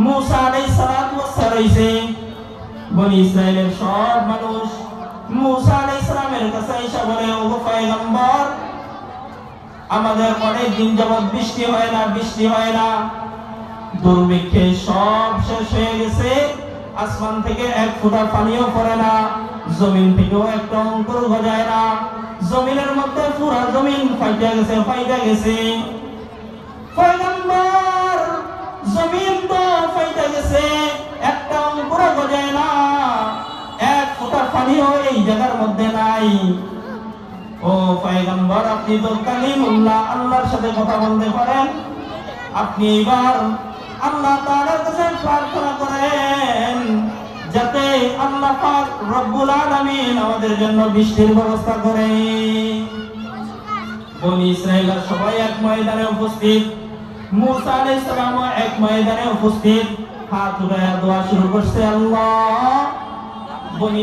মুসা আলাইহিস সালাতু ওয়াস সালাম বনি ইসরাইলের সব মানুষ মুসা আলাইহিস সালামের কাছে এসে বলে, ও পয়গম্বর, আমাদের অনেক দিন যাবত বৃষ্টি হয় না, দুর্ভিক্ষে সব শেষ হয়ে গেছে, আসমান থেকে এক ফোঁটা পানিও পড়ে না, জমিন থেকেও একটা অঙ্কুর গজায় না, জমিনের মধ্যে পুরো জমিন ফাইটা গেছে। পয়গম্বর, জমিন তো ফাইটা গেছে, একটা অঙ্কুর গজায় না, এক ফোঁটা পানিও এই জায়গার মধ্যে নাই। ও পয়গম্বর, আপনি তো কালিমুল্লাহ, আল্লাহর সাথে কথা বলতে পারেন, আপনি এবার আল্লাহ তাআলার কাছে প্রার্থনা করেন যাতে আল্লাহ পাক রব্বুল আলামিন আমাদের জন্য বৃষ্টির ব্যবস্থা করে। বনি ইসরাইলের সবাই এক ময়দানে উপস্থিত, মুসা আলাইহিস সালাম এক ময়দানে উপস্থিত, হাত উঠায়া দোয়া শুরু করছে, আল্লাহ, বনি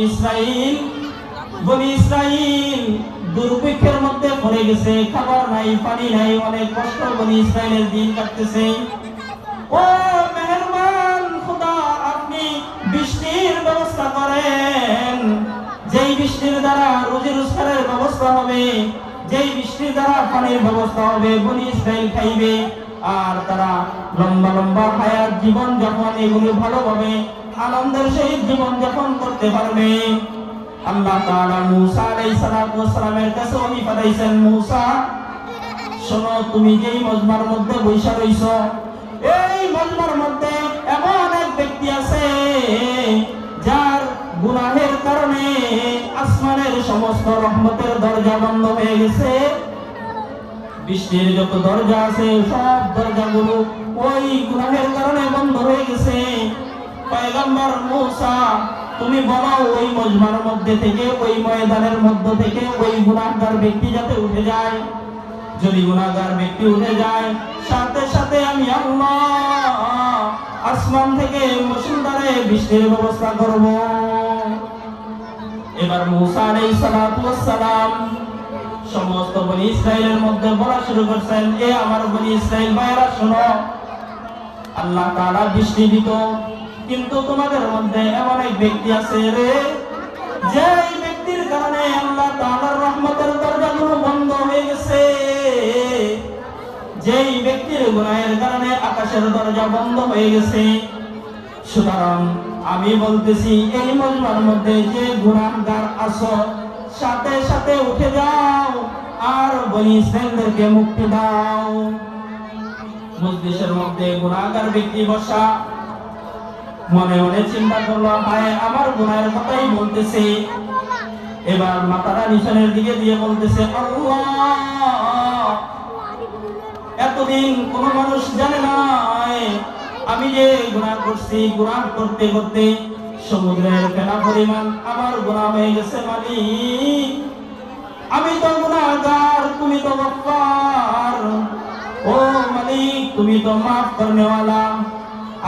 ইসরাইল দুর্ভিক্ষের মধ্যে পড়ে গেছে, খাবার নাই, পানি নাই, অনেক কষ্ট বনি ইসরাইলের দিন কাটতেছে। ও মেহেরবান খোদা, আপনি বৃষ্টির ব্যবস্থা করেন, যেই বৃষ্টির দ্বারা রুজি রোজগারের ব্যবস্থা হবে, যেই বৃষ্টির দ্বারা পানির ব্যবস্থা হবে, বনি ইসরাইল খাইবে আর তারা লম্বা লম্বা হায়াত জীবন যাপন এগুলো ভালোভাবে আনন্দের সহিত জীবন যাপন করতে পারবে। আল্লাহ তাআলা মুসা আলাইহিস সালাতু ওয়াস সালামের কাছে ওহী পাঠাইছেন, মুসা শোনো, তুমি যেই মজমার মধ্যে বৈশা রইছো, এই মজমার মধ্যে এমন এক ব্যক্তি আছে যার গুনাহের কারণে আসমানের সমস্ত রহমতের দরজা বন্ধ হয়ে গেছে, বৃষ্টির যত দরজা আছে সব দরজাগুলো ওই গুনাহের কারণে বন্ধ হয়ে গেছে। পয়গম্বর মুসা, তুমি বলো ওই মজমার মধ্যে থেকে, ওই ময়দানের মধ্য থেকে ওই গুনাহগার ব্যক্তি যাতে উঠে যায়, যদি গুনাহগার ব্যক্তি উঠে যায়, সাথে সাথে আমি আল্লাহ আসমান থেকে মুষলধারে বৃষ্টির ব্যবস্থা করব। এবার মুসা আলাইহিস সালাতু ওয়াস সালাম সমস্ত বনি ইসরাইলের মধ্যে বলা শুরু করছেন, এ আমার বনি ইসরাইল ভাইরা শোনো, আল্লাহ তাআলা বৃষ্টি দিত, কিন্তু তোমাদের মধ্যে এমন এক ব্যক্তি আছে রে, যে ব্যক্তির কারণে আল্লাহ তাআলার রহমতের দরজাগুলো বন্ধ হয়ে গেছে, যেই ব্যক্তির গুনাহের কারণে আকাশের দরজা বন্ধ হয়ে গেছে। সুতরাং আমি বলতেছি, এই মজমার মধ্যে যে গুনাহগার আছো, সাথে সাথে উঠে যাও আর বনি ইসরাইলদেরকে মুক্তি দাও। মজলিসের মধ্যে গুনাহগার ব্যক্তি বসা, মনে মনে চিন্তা করলো, হায় আমার গুনাহের কথাই বলতেছে। এবার মাথাটা নিচের দিকে দিয়ে বলতেছে, আল্লাহ, এতদিন কোন মানুষ জানে না আমি যে গুনাহ করছি, গুনাহ করতে করতে সমুদ্রের ফেনা পরিমাণ আমার গুনাহ হয়ে গেছে। মালিক, আমি তো গুনাহগার, তুমি তো গফফার। ও মালিক, তুমি তো মাফ করনেওয়ালা।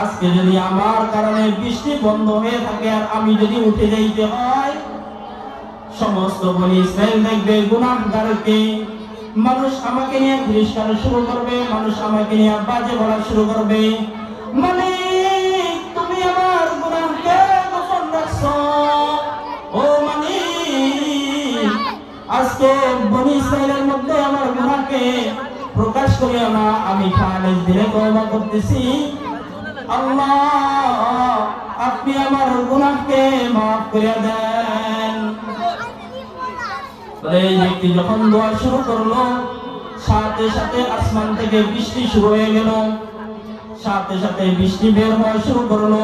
আজকে যদি আমার কারণে বৃষ্টি বন্ধ হয়ে থাকে আর আমি যদি উঠে যাইতে হয়, সমস্ত বনি ইসরাইল দেখবে গুনাহগারকে, মানুষ আমাকে নিয়ে তিরস্কার শুরু করবে, মানুষ আমাকে নিয়ে বাজে বলা শুরু করবে। মালিক, তুমি আমার গুনাহকে গোপন রাখছো। ও মালিক, আজকে বনি ইসরাইলের মধ্যে আমার গুনাহকে প্রকাশ করিও না, আমি খালেজ দিলে তওবা করতেছি। আল্লাহ, আপনি আমার গুনাহকে মাফ করে দেন। এই ব্যক্তি যখন দোয়া শুরু করলো, সাথে সাথে আসমান থেকে বৃষ্টি শুরু হয়ে গেল, সাথে সাথে বৃষ্টি বের হওয়া শুরু করলো।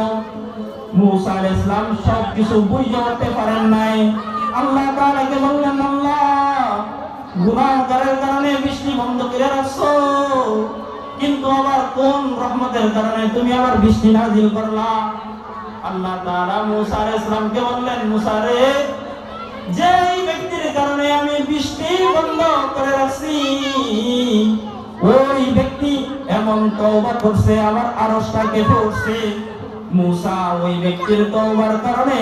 মুসা আলাইহিস সালাম সবকিছু বুঝতে উঠতে পারেন নাই। আল্লাহ তাআলাকে বললেন, আল্লাহ, গুনাহগারের কারণে বৃষ্টি বন্ধ করে রাখছো, কিন্তু আবার কোন রহমতের কারণে তুমি আবার বৃষ্টি নাযিল করলা? আল্লাহ তাআলা মুসা আলাইহিস সালামকে বললেন, মুসা রে, যেই ব্যক্তির কারণে আমি বৃষ্টি বন্ধ করে রাখছি, ওই ব্যক্তি এমন তওবা করছে আমার আরশটা কেঁপে উঠছে। মুসা, ওই ব্যক্তির তওবার কারণে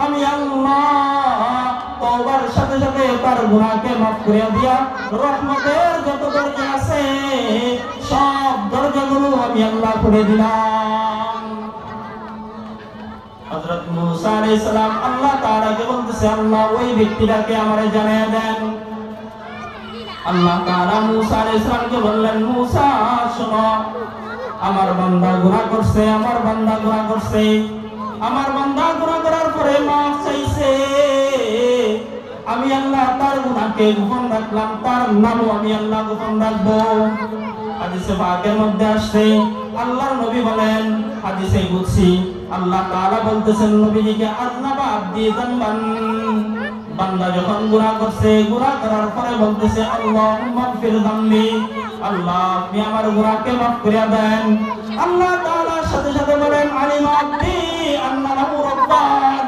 আমি আল্লাহ তওবার সাথে সাথে তার গুনাহকে মাফ করে দিয়া রহমতের যত দরজা আছে সব দরজাগুলো আমি আল্লাহ খুলে দিলাম। মুসা আলাইহিস সালাম আল্লাহ তাআলাকে বলতেছে, আল্লাহ ওই ব্যক্তিটাকে আমারে জানিয়ে দেন। আল্লাহ তাআলা মুসা আলাইহিস সালামকে বললেন, মুসা শোনো, আমার বান্দা গুনাহ করছে, আমার বান্দা গুনাহ করছে, আমার বান্দা গুনাহ করার পরে মাফ চাইছে। আমি আল্লাহ তার গুনাহকে গোপন রাখলাম, তার নামও আমি আল্লাহ গোপন রাখবো। হাদিসে পাকের মধ্যে আসছে, আল্লাহর নবী বলেন, হাদিসে কুদসি, আল্লাহ তাআলা বলতেছেন নবীজিকে, আযনাবা আবদি যানবান, বান্দা যখন গুনাহ করছে, গুনাহ করার পরে বলতেছে, আল্লাহুম্মা গফির যামবি, আল্লাহ আপনি আমার গুনাহকে মাফ করে দেন। আল্লাহ তাআলা সাথে সাথে বলেন, আলিমা আবদি আন্না লাহু রাব্বান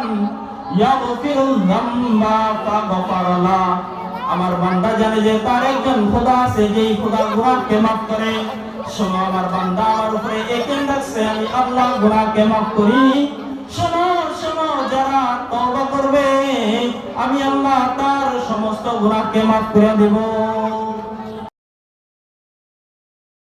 ইয়াগফিরু যামবা ফাগফারলা, আমার বান্দা জানে যে তার একজন খোদা আছে, যেই খোদা গুনাহকে মাফ করে। শোনো, আমার বান্দা আমার উপরে ইয়াকিন রাখছে, আমি আল্লাহ গুনাহকে মাফ করি। শোনো শোনো, যারা তওবা করবে আমি আল্লাহ তার সমস্ত গুনাহকে মাফ করে দেব।